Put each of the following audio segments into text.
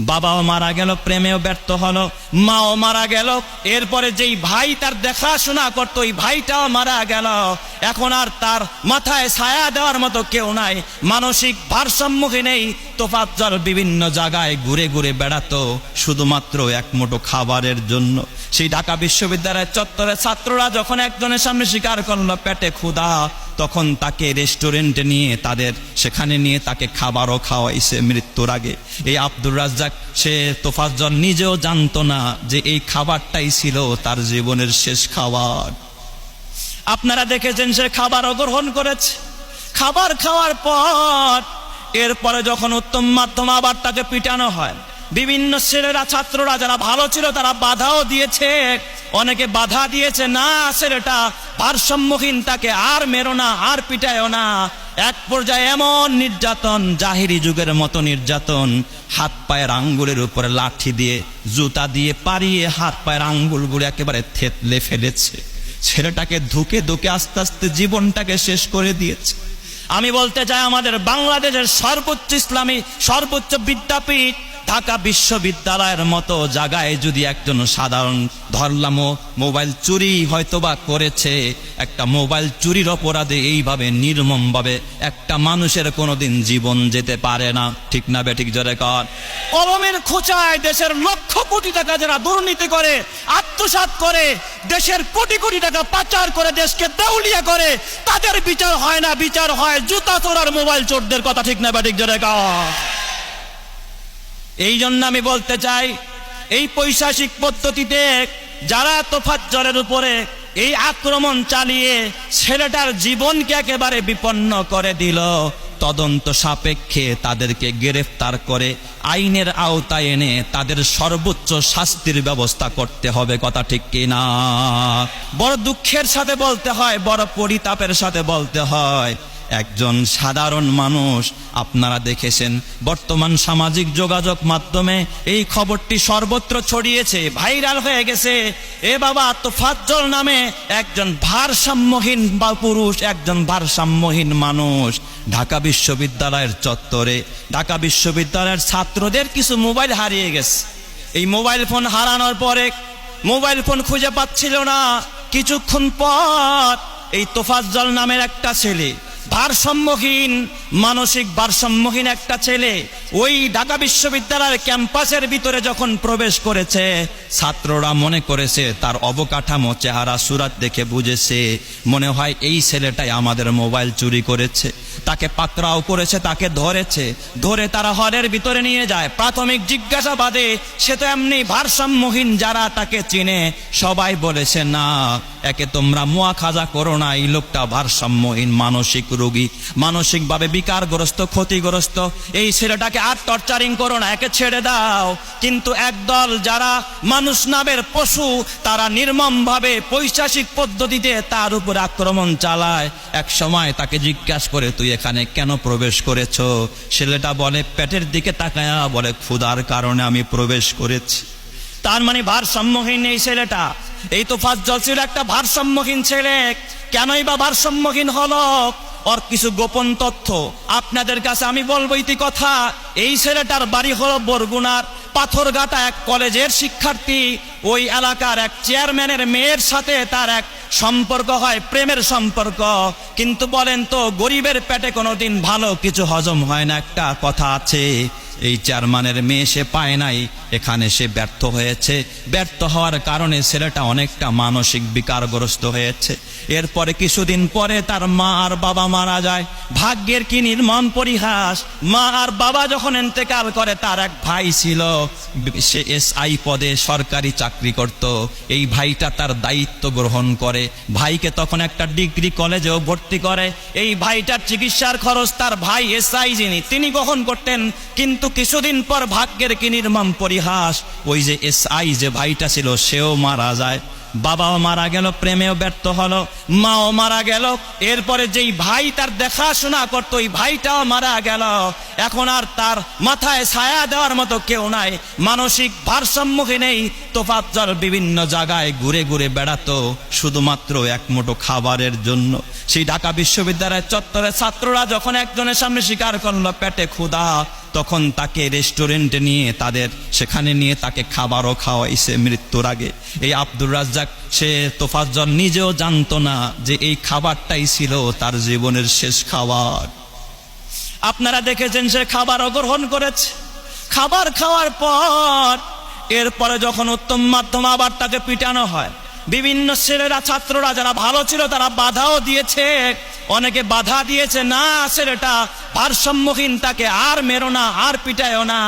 বাবাও মারা গেল, প্রেমেও ব্যর্থ হলো, মাও মারা গেল, এরপরে যেই ভাই তার দেখাশোনা করতো ওই ভাইটাও মারা গেল। এখন আর তার মাথায় ছায়া দেওয়ার মতো কেউ নাই, মানসিক ভারসাম্যহীন এই তোফাজ্জল বিভিন্ন জায়গায় ঘুরে ঘুরে বেড়াতো শুধুমাত্র এক মুঠো খাবারের জন্য। সেই ঢাকা বিশ্ববিদ্যালয়ের চত্বরে ছাত্ররা যখন একজনের সামনে স্বীকার করলো পেটে ক্ষুধা, তখন তাকে রেস্টুরেন্টে নিয়ে সেখানে নিয়ে তাকে খাবারও খাওয়াইছে মৃত্যুর আগে। এই আব্দুর রাজ্জাক সে তোফাজ্জল নিজেও জানতো না যে এই খাবারটাই ছিল তার জীবনের শেষ খাবার। আপনারা দেখেছেন সে খাবারও গ্রহণ করেছে। খাবার খাওয়ার পর এরপরে যখন উত্তম মাধ্যম আবার তাকে পিটানো হয়, বিভিন্ন ছেলেরা ছাত্ররা যারা ভালো ছিল তারা বাধাও দিয়েছে, অনেকে বাধা দিয়েছে, না ছেলেটা ভারসাম্যহীন, তাকে আর মেরো না, আর পিটায়ও না। এক পর্যায়ে এমন নির্যাতন, জাহিরি যুগের মতো নির্যাতন, হাত পায়ের আঙ্গুলের উপরে লাঠি দিয়ে জুতা দিয়ে পারিয়ে হাত পায়ের আঙ্গুলগুলো একেবারে থেতলে ফেলেছে। ছেলেটাকে ধুকে ধুকে আস্তে আস্তে জীবনটাকে শেষ করে দিয়েছে। আমি বলতে চাই আমাদের বাংলাদেশের সর্বোচ্চ ইসলামী সর্বোচ্চ বিদ্যাপীঠ ঢাকা বিশ্ববিদ্যালয়ের মতো জায়গায় যদি একজন সাধারণ ধরলাম মোবাইল চুরি হয়তোবা করেছে, একটা মোবাইল চুরির অপরাধে এইভাবে নির্মমভাবে একটা মানুষের কোনোদিন জীবন যেতে পারে না। ঠিক না বেঠিক জোরে কর? কলমের খোঁচায় দেশের লক্ষ কোটি টাকা যারা দুর্নীতি করে, আত্মসাৎ করে, দেশের কোটি কোটি টাকা পাচার করে দেশকে দেউলিয়া করে, তাদের বিচার হয় না, বিচার হয় জুতা চোর আর মোবাইল চোরদের। কথা ঠিক না বেঠিক জোরে কর? এই জন্য আমি বলতে চাই, এই পৈশাচিক পদ্ধতিতে যারা তোফাজ্জলের উপরে এই আক্রমণ চালিয়ে ছেলেটার জীবনকে একেবারে বিপন্ন করে দিল, তদন্ত সাপেক্ষে তাদেরকে গ্রেফতার করে আইনের আওতায় এনে তাদের সর্বোচ্চ শাস্তির ব্যবস্থা করতে হবে। কথা ঠিক কিনা? বড় দুঃখের সাথে বলতে হয়, বড় পরিতাপের সাথে বলতে হয়, একজন সাধারণ মানুষ, আপনারা দেখেছেন বর্তমান সামাজিক যোগাযোগ মাধ্যমে এই খবরটি সর্বত্র ছড়িয়েছে, ভাইরাল হয়ে গেছে। এ বাবা, তোফাজ্জল নামে একজন ভারসাম্যহীন বা পুরুষ, একজন ভারসাম্যহীন মানুষ ঢাকা বিশ্ববিদ্যালয়ের চত্বরে, ঢাকা বিশ্ববিদ্যালয়ের ছাত্রদের কিছু মোবাইল হারিয়ে গেছে। এই মোবাইল ফোন হারানোর পরে মোবাইল ফোন খুঁজে পাচ্ছিল না। কিছুক্ষণ পর এই তোফাজ্জল নামের একটা ছেলে, ভারসাম্যহীন, মানসিক ভারসাম্যহীন একটা ছেলে ওই ঢাকা বিশ্ববিদ্যালয়ের ক্যাম্পাসের ভিতরে যখন প্রবেশ করেছে, ছাত্ররা মনে করেছে, তার অবকাঠামো চেহারা সুরাত দেখে বুঝেছে, মনে হয় এই ছেলেটাই আমাদের মোবাইল চুরি করেছে। তাকে পাকড়াও করেছে, তাকে ধরে তারা হলের ভিতরে নিয়ে যায়। প্রাথমিক জিজ্ঞাসাবাদে সে তো এমনি ভারসাম্যহীন, যারা তাকে চিনে সবাই বলেছে, না, একে তোমরা মুয়াখাজা করো না, এই লোকটা ভারসাম্যহীন, মানসিক রোগী, মানসিকভাবে বিকারগ্রস্ত, ক্ষতিগ্রস্ত, এই ছেলেটাকে আর টর্চারিং করো না, একে ছেড়ে দাও। কিন্তু একদল যারা মানুষ নামের পশু, তারা নির্মমভাবে পৈশাচিক পদ্ধতিতে তার উপর আক্রমণ চালায়। এক সময় তাকে জিজ্ঞাসা করে, তুই এখানে কেন প্রবেশ করেছ? ছেলেটা বলে, পেটের দিকে তাকায়া বলে, ক্ষুধার কারণে আমি প্রবেশ করেছি। তার মানে ভারসাম্যহীন এই ছেলেটা। এই তোফাজ্জল ছিল একটা ভারসাম্যহীন ছেলে। কেনই বা ভারসাম্যহীন হলো? ওর কিছু গোপন তথ্য আপনাদের কাছে আমি বলবো। ইতি কথা, এই ছেলেটার বাড়ি হলো বরগুনার পাথরঘাটা এক কলেজের শিক্ষার্থী। ওই এলাকার এক চেয়ারম্যানের মেয়ের সাথে তার এক সম্পর্ক হয়, প্রেমের সম্পর্ক। কিন্তু বলেন তো, গরিবের পেটে কোনোদিন ভালো কিছু হজম হয় না, একটা কথা আছে। এই চেয়ারম্যানের মেয়ে সে পায় নাই, এখানে সে ব্যর্থ হয়েছে। ব্যর্থ হওয়ার কারণে ছেলেটা অনেকটা মানসিক বিকারগ্রস্ত হয়েছে। এরপরে কিছুদিন পরে তার মা আর বাবা মারা যায়। ভাগ্যের কি নির্মম পরিহাস! মা আর বাবা যখন ইন্তেকাল করে, তার এক ভাই ছিল, সে SI পদে সরকারি চাকরি করত। এই ভাইটা তার দায়িত্ব গ্রহণ করে, ভাইকে তখন একটা ডিগ্রি কলেজেও ভর্তি করে। এই ভাইটার চিকিৎসার খরচ তার ভাই SI তিনি গ্রহণ করতেন। কিন্তু কিছুদিন পর ভাগ্যের কি নির্মম পরিহাস, ওই যে SI যে ভাইটা ছিল সেও মারা যায়। বাবাও মারা গেল, প্রেমেও ব্যর্থ হলো, মাও মারা গেল। এরপরে যেই ভাই তার দেখাশোনা করতো ওই ভাইটাও মারা গেল। এখন আর তার মাথায় ছায়া দেওয়ার মতো কেউ নাই, মানসিক ভারসাম্যহীন এই তোফাজ্জল বিভিন্ন জায়গায় ঘুরে ঘুরে বেড়াতো শুধুমাত্র এক মুঠো খাবারের জন্য। সেই ঢাকা বিশ্ববিদ্যালয়ের চত্বরে ছাত্ররা যখন একজনের সামনে স্বীকার করলো পেটে ক্ষুধা, তখন তাকে রেস্টুরেন্টে নিয়ে সেখানে নিয়ে তাকে খাবারও খাওয়াইছে মৃত্যুর আগে। এই আব্দুর রাজ্জাক সে তোফাজ্জল নিজেও জানতো না যে এই খাবারটাই ছিল তার জীবনের শেষ খাবার। আপনারা দেখেছেন সে খাবারও গ্রহণ করেছে। খাবার খাওয়ার পর এরপরে যখন উত্তম মাধ্যম আবার তাকে পিটানো হয়, বিভিন্ন ছেলেরা ছাত্ররা যারা ভালো ছিল তারা বাধাও দিয়েছে, অনেকে বাধা দিয়েছে, না ছেলেটা ভারসাম্যহীন, তাকে আর মেরো না, আর পিটায়ও না।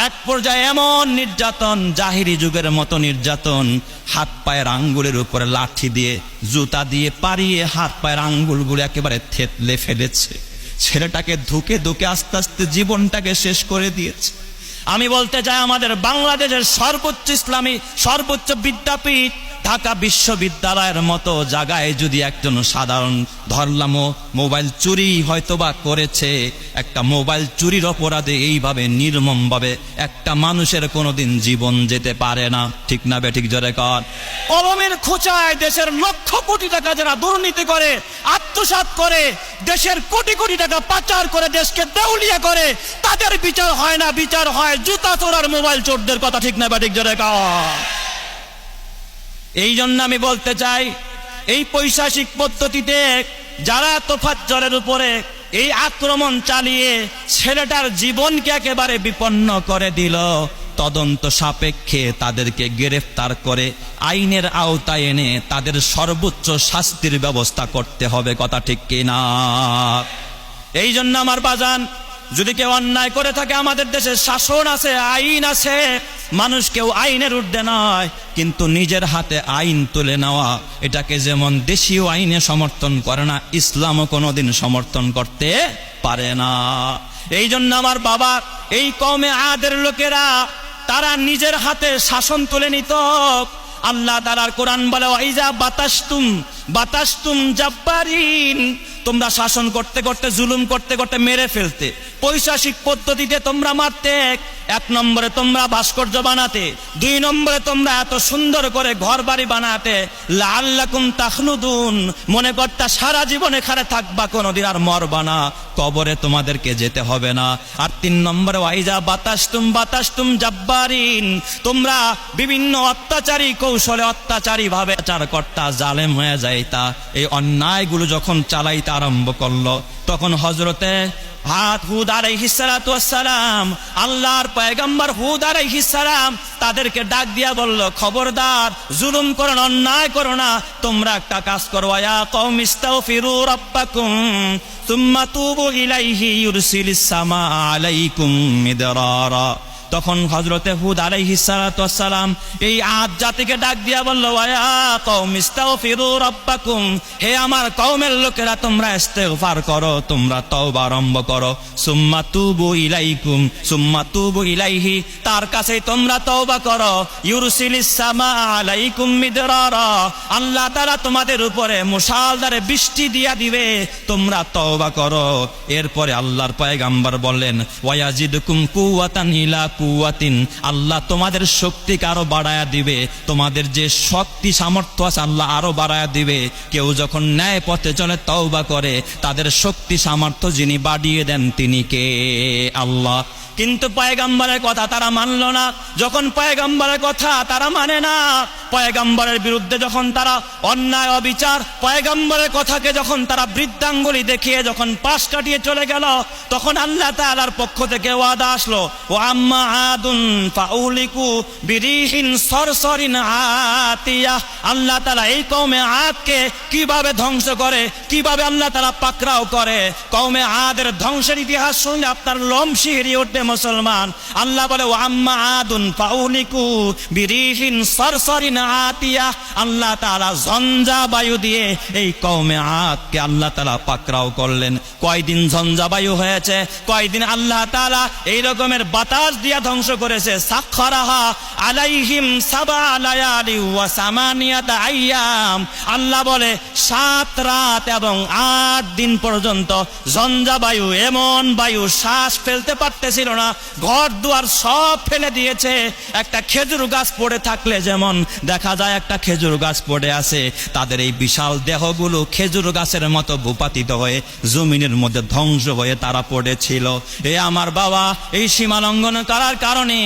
এক পর্যায়ে এমন নির্যাতন, জাহিরি যুগের মতো নির্যাতন, হাত পায়ের আঙ্গুলের উপরে লাঠি দিয়ে জুতা দিয়ে পারিয়ে হাত পায়ের আঙ্গুলগুলো একেবারে থেতলে ফেলেছে। ছেলেটাকে ধুকে ধুকে আস্তে আস্তে জীবনটাকে শেষ করে দিয়েছে। আমি বলতে চাই আমাদের বাংলাদেশের সর্বোচ্চ ইসলামী সর্বোচ্চ বিদ্যাপীঠ ঢাকা বিশ্ববিদ্যালয়ের মতো জায়গায় যদি একজন সাধারণ ধরলাম মোবাইল চুরি হয়তোবা করেছে, একটা মোবাইল চুরির অপরাধে এইভাবে নির্মমভাবে একটা মানুষের কোনোদিন জীবন যেতে পারে না। ঠিক না বে ঠিক জোরে কর। কলমের খোঁচায় দেশের লক্ষ কোটি টাকা যারা দুর্নীতি করে, আত্মসাৎ করে, দেশের কোটি কোটি টাকা পাচার করে দেশকে দেউলিয়া করে, তাদের বিচার হয় না, বিচার হয় জুতা চোর আর মোবাইল চোরদের। কথা ঠিক না বে ঠিক জোরে কর। এই জন্য আমি বলতে চাই, এই পৈশাচিক পদ্ধতিতে যারা তোফাজ্জলের উপরে এই আক্রমণ চালিয়ে ছেলেটার জীবনকে একেবারে বিপন্ন করে দিল, তদন্ত সাপেক্ষে তাদেরকে গ্রেফতার করে আইনের আওতায় এনে তাদের সর্বোচ্চ শাস্তির ব্যবস্থা করতে হবে। কথা ঠিক কিনা? এই জন্য আমার বাজান, যদি কেউ অন্যায় করে থাকে, আমাদের দেশে শাসন আছে, আইন আছে, মানুষ কেউ আইনের ঊর্ধ্বে নয়, কিন্তু নিজের হাতে আইন তুলে নেওয়া এটাকে যেমন দেশীয় আইনে সমর্থন করে না, ইসলামও কোনোদিন সমর্থন করতে পারে না। এই জন্য আমার বাবা, এই কওমে আদের লোকেরা তারা নিজের হাতে শাসন তুলে নিত। আল্লাহ তাআলার কোরআন বলে, ওয়াইজা বাতাসতুম জাব্বারিন, তোমরা শাসন করতে করতে, জুলুম করতে করতে মেরে ফেলতে, পৈশাচিক পদ্ধতিতে তোমরা মারতে। এক নম্বরে তোমরা ভাস্কর্য বানাতে, দুই নম্বরে তোমরা এত সুন্দর করে ঘর বাড়ি বানাতে, লাআল্লাকুম তাখলুদুন, মনে করতা সারা জীবন এখানে থাকবা, কোনোদিন আর মরবা না, কবরে তোমাদেরকে যেতে হবে না। আর তিন নম্বরে ওয়াইজা বাতাসতুম জাব্বারিন, তোমরা বিভিন্ন অত্যাচারী কৌশলে অত্যাচারী ভাবে আচার করতা, জালেম হয়ে যাইতা। এই অন্যায়গুলো যখন চালাইতে আরম্ভ করলো, তখন হযরতে হুদ আলাইহিস সালাতু ওয়াস সালাম, আল্লাহর পয়গম্বর হুদ আলাইহিস সালাম তাদেরকে ডাক দিয়া বলল, খবরদার, জুলুম করো না, অন্যায় করো না, তোমরা একটা কাজ করো, ইয়া কওমি ইস্তাগফিরু রাব্বাকুম সুম্মা তুবু ইলাইহি ইউরসিলিস সামা আলাইকুম মিদরারা। তখন হযরতে হুদ আলাইহিস সালাতু ওয়াস সালাম এই আদ জাতিকে ডাক দিয়া বলল, ওয়া কওমি ইস্তাগফিরু রাব্বাকুম, হে আমার কওমের লোকেরা, তোমরা ইস্তেগফার করো, তোমরা তওবা আরম্ভ করো, সুম্মা তুবু ইলাইহি, তার কাছে তোমরা তওবা করো, ইউরসিলিস সামা আলাইকুম মিদরারা, আল্লাহ তাআলা তোমাদের উপরে মুষলধারে বৃষ্টি দিয়া দিবে, তোমরা তওবা করো। এরপরে আল্লাহর পয়গম্বর বললেন, ওয়ায়াজিদুকুম কুওয়াতান ইলা কুওয়াতিন, আল্লাহ তোমাদের শক্তিকে আরো বাড়ায়া দিবে, তোমাদের যে শক্তি সামর্থ্য আছে আল্লাহ আরো বাড়ায়া দিবে। কেউ যখন ন্যায় পথে চলে, তওবা করে, তাদের শক্তি সামর্থ্য যিনি বাড়িয়ে দেন তিনি কে? আল্লাহ। কিন্তু পয়গম্বরের কথা তারা মানল না। যখন পয়গম্বরের কথা তারা মানে না, পয়গম্বরের বিরুদ্ধে যখন তারা অন্যায় অবিচার, পয়গম্বরের কথাকে যখন তারা বৃদ্ধাঙ্গুলি দেখিয়ে যখন পাশ কাটিয়ে চলে গেল, তখন আল্লাহ তাআলার পক্ষ থেকে ওয়াদা আসলো, ও আম্মা আদুন ফাউলিকু বিরিহিন সরসরিন আতিয়া। আল্লাহ তাআলা এই কওমে আদকে কিভাবে ধ্বংস করে, কিভাবে আল্লাহ তাআলা পাকড়াও করে। কওমে আদের ধ্বংসের ইতিহাস শুনলে আপনার লোম শিহরিয়ে উঠবে মুসলমান। আল্লাহ বলে, ও আম্মা আদুন ফাউলিকু বিরিহিন সরসরিন আতিয়া। আল্লাহ তাআলা ঝঞ্ঝা বায়ু দিয়ে এই কওমে আদকে আল্লাহ তাআলা পাকড়াও করলেন। কয়দিন ঝঞ্ঝা বায়ু হয়েছে, কয়দিন আল্লাহ তাআলা এই রকমের বাতাস দিয়া ধ্বংস করেছে। সাখখারাহা আলাইহিম সাবা লায়ালি ওয়া সামানিয়াতা আইয়াম। আল্লাহ বলে 7 রাত এবং 8 দিন পর্যন্ত ঝঞ্ঝা বায়ু, এমন বায়ু শ্বাস ফেলতে পারতেছিল না, ঘর দুয়ার সব ফেলে দিয়েছে। একটা খেজুর গাছ পড়ে থাকলে যেমন দেখা যায় একটা খেজুর গাছ পড়ে আছে, তাদের এই বিশাল দেহগুলো খেজুর গাছের মতো ভূপাতিত হয়ে জমিনের মধ্যে ধ্বংস হয়ে তারা পড়েছিল। এ আমার বাবা, এই সীমা লঙ্ঘন করার কারণে